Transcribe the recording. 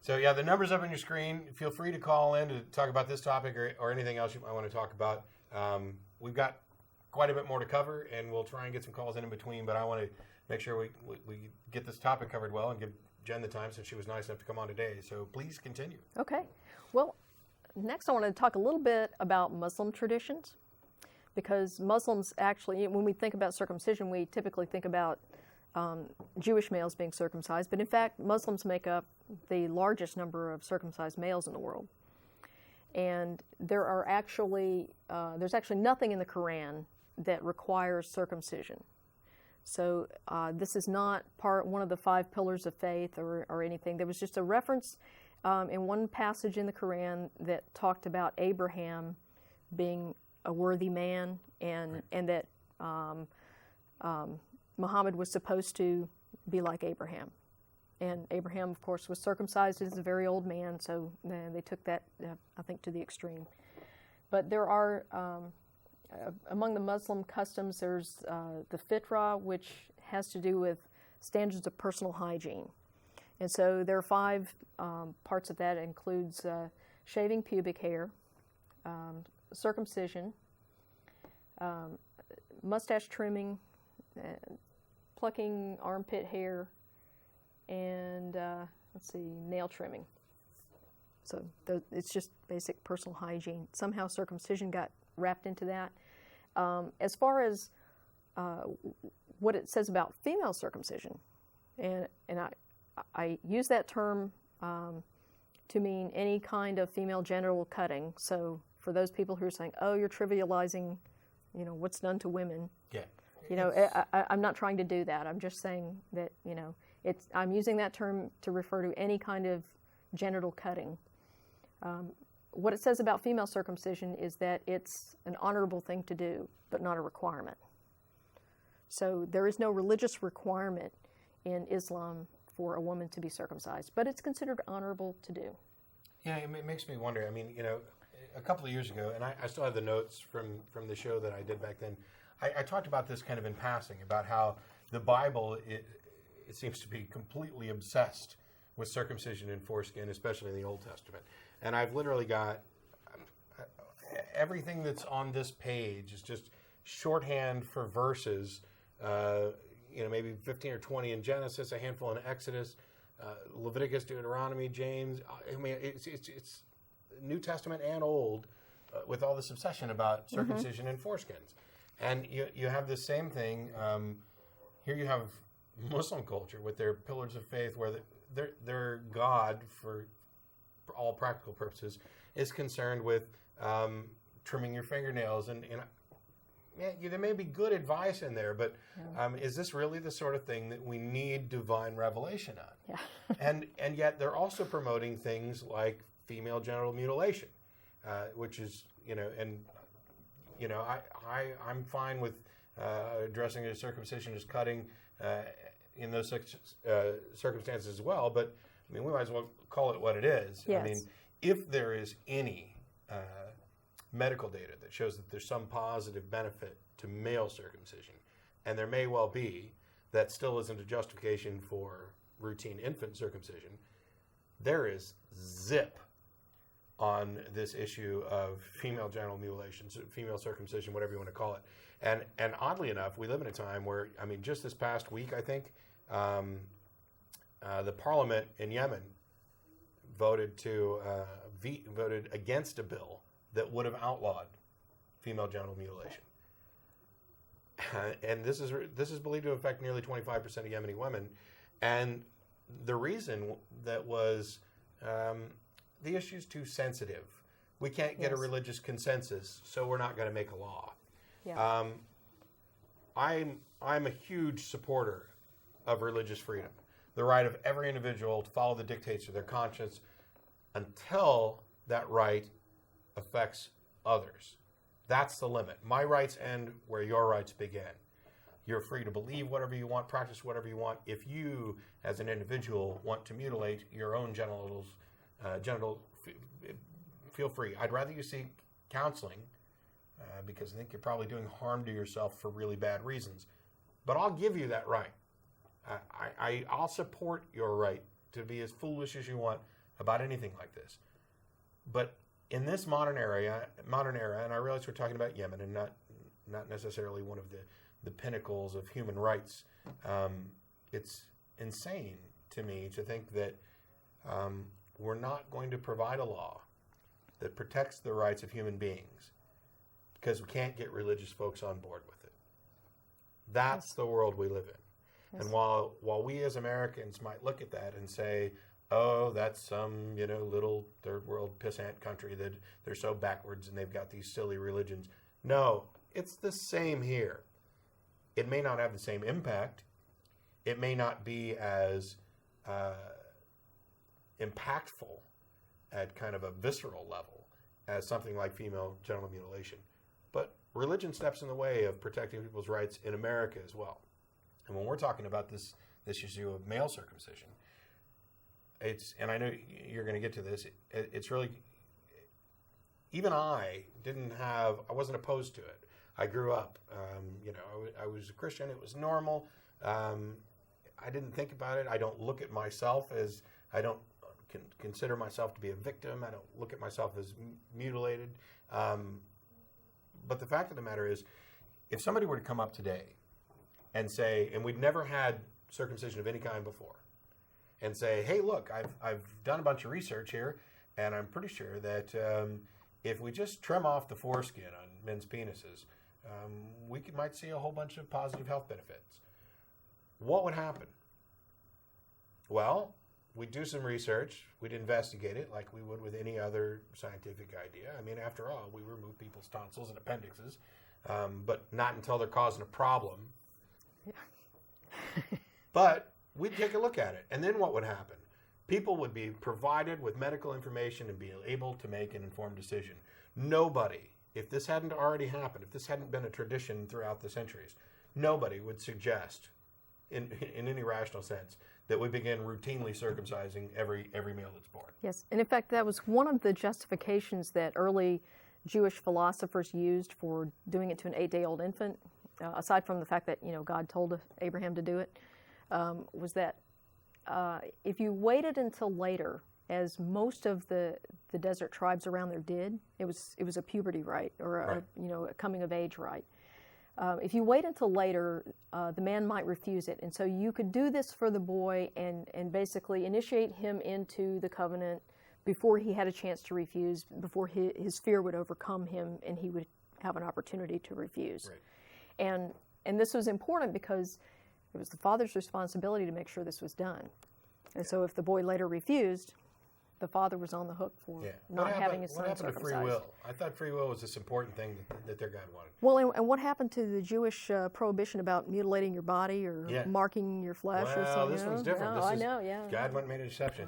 So yeah, the number's up on your screen. Feel free to call in to talk about this topic or anything else you might want to talk about. We've got quite a bit more to cover, and we'll try and get some calls in between. But I want to make sure we get this topic covered well and give Jen the time since she was nice enough to come on today. So please continue. Okay. Well, next I want to talk a little bit about Muslim traditions, because Muslims actually, when we think about circumcision, we typically think about Jewish males being circumcised, but in fact, Muslims make up the largest number of circumcised males in the world. And there's actually nothing in the Quran that requires circumcision. So this is not one of the 5 pillars of faith or anything. There was just a reference in one passage in the Quran that talked about Abraham being a worthy man, and that Muhammad was supposed to be like Abraham. And Abraham, of course, was circumcised as a very old man, so they took that, I think, to the extreme. But there are, among the Muslim customs, there's the fitrah, which has to do with standards of personal hygiene. And so there are 5 parts of that. It includes shaving pubic hair, circumcision, mustache trimming, plucking armpit hair, and nail trimming. So it's just basic personal hygiene. Somehow circumcision got wrapped into that. As far as what it says about female circumcision, and I use that term to mean any kind of female genital cutting. So for those people who are saying, "Oh, you're trivializing, what's done to women," yeah, I'm not trying to do that. I'm just saying that I'm using that term to refer to any kind of genital cutting. What it says about female circumcision is that it's an honorable thing to do, but not a requirement. So there is no religious requirement in Islam for a woman to be circumcised, but it's considered honorable to do. Yeah, it makes me wonder. I mean, a couple of years ago, and I still have the notes from the show that I did back then, I talked about this kind of in passing, about how the Bible, it seems to be completely obsessed with circumcision and foreskin, especially in the Old Testament. And I've literally got everything that's on this page is just shorthand for verses, maybe 15 or 20 in Genesis, a handful in Exodus, Leviticus, Deuteronomy, James. I mean, it's New Testament and Old, with all this obsession about circumcision and foreskins. And you have the same thing. Here you have Muslim culture with their pillars of faith, where their God, for all practical purposes, is concerned with trimming your fingernails. And there may be good advice in there, but is this really the sort of thing that we need divine revelation on? Yeah. and yet they're also promoting things like female genital mutilation, which is, I'm fine with addressing a circumcision as cutting in those circumstances as well, but I mean, we might as well call it what it is. Yes. I mean, if there is any medical data that shows that there's some positive benefit to male circumcision, and there may well be, that still isn't a justification for routine infant circumcision. There is zip on this issue of female genital mutilation, female circumcision, whatever you want to call it. And oddly enough, we live in a time where, I mean, just this past week, I think, the parliament in Yemen voted against a bill that would have outlawed female genital mutilation. And this is believed to affect nearly 25% of Yemeni women. And the reason that was the issue's too sensitive. We can't get a religious consensus, so we're not going to make a law. Yeah. I'm a huge supporter of religious freedom, the right of every individual to follow the dictates of their conscience until that right affects others. That's the limit. My rights end where your rights begin. You're free to believe whatever you want, practice whatever you want. If you, as an individual, want to mutilate your own genitals, feel free. I'd rather you seek counseling because I think you're probably doing harm to yourself for really bad reasons. But I'll give you that right. I'll support your right to be as foolish as you want about anything like this. But in this modern era, and I realize we're talking about Yemen and not necessarily one of the pinnacles of human rights, it's insane to me to think that we're not going to provide a law that protects the rights of human beings because we can't get religious folks on board with it. That's the world we live in. Yes. And while we as Americans might look at that and say, oh, that's some, little third world pissant country that they're so backwards and they've got these silly religions. No, it's the same here. It may not have the same impact. It may not be as impactful at kind of a visceral level as something like female genital mutilation. But religion steps in the way of protecting people's rights in America as well. And when we're talking about this issue of male circumcision, and I know you're going to get to this, it's really, even I wasn't opposed to it. I grew up, I was a Christian, it was normal. I didn't think about it. I don't look at myself as, I don't consider myself to be a victim. I don't look at myself as mutilated. But the fact of the matter is, if somebody were to come up today and say, and we'd never had circumcision of any kind before, and say, hey, look, I've done a bunch of research here, and I'm pretty sure that if we just trim off the foreskin on men's penises, we might see a whole bunch of positive health benefits. What would happen? Well, we'd do some research. We'd investigate it like we would with any other scientific idea. I mean, after all, we remove people's tonsils and appendixes, but not until they're causing a problem. Yeah. But we'd take a look at it. And then what would happen? People would be provided with medical information and be able to make an informed decision. Nobody, if this hadn't already happened, if this hadn't been a tradition throughout the centuries, nobody would suggest, in any rational sense, that we begin routinely circumcising every male that's born. Yes, and in fact, that was one of the justifications that early Jewish philosophers used for doing it to an 8-day-old infant, aside from the fact that God told Abraham to do it, was that if you waited until later, as most of the desert tribes around there did, it was a puberty rite or a coming of age rite. If you wait until later, the man might refuse it. And so you could do this for the boy and basically initiate him into the covenant before he had a chance to refuse, before his fear would overcome him and he would have an opportunity to refuse. Right. And this was important because it was the father's responsibility to make sure this was done. And so if the boy later refused, the father was on the hook for not having his son circumcised. What happened to free will? I thought free will was this important thing that their God wanted. Well, and what happened to the Jewish prohibition about mutilating your body or marking your flesh or something? Well, this one's different. No, I know, God went and made an exception.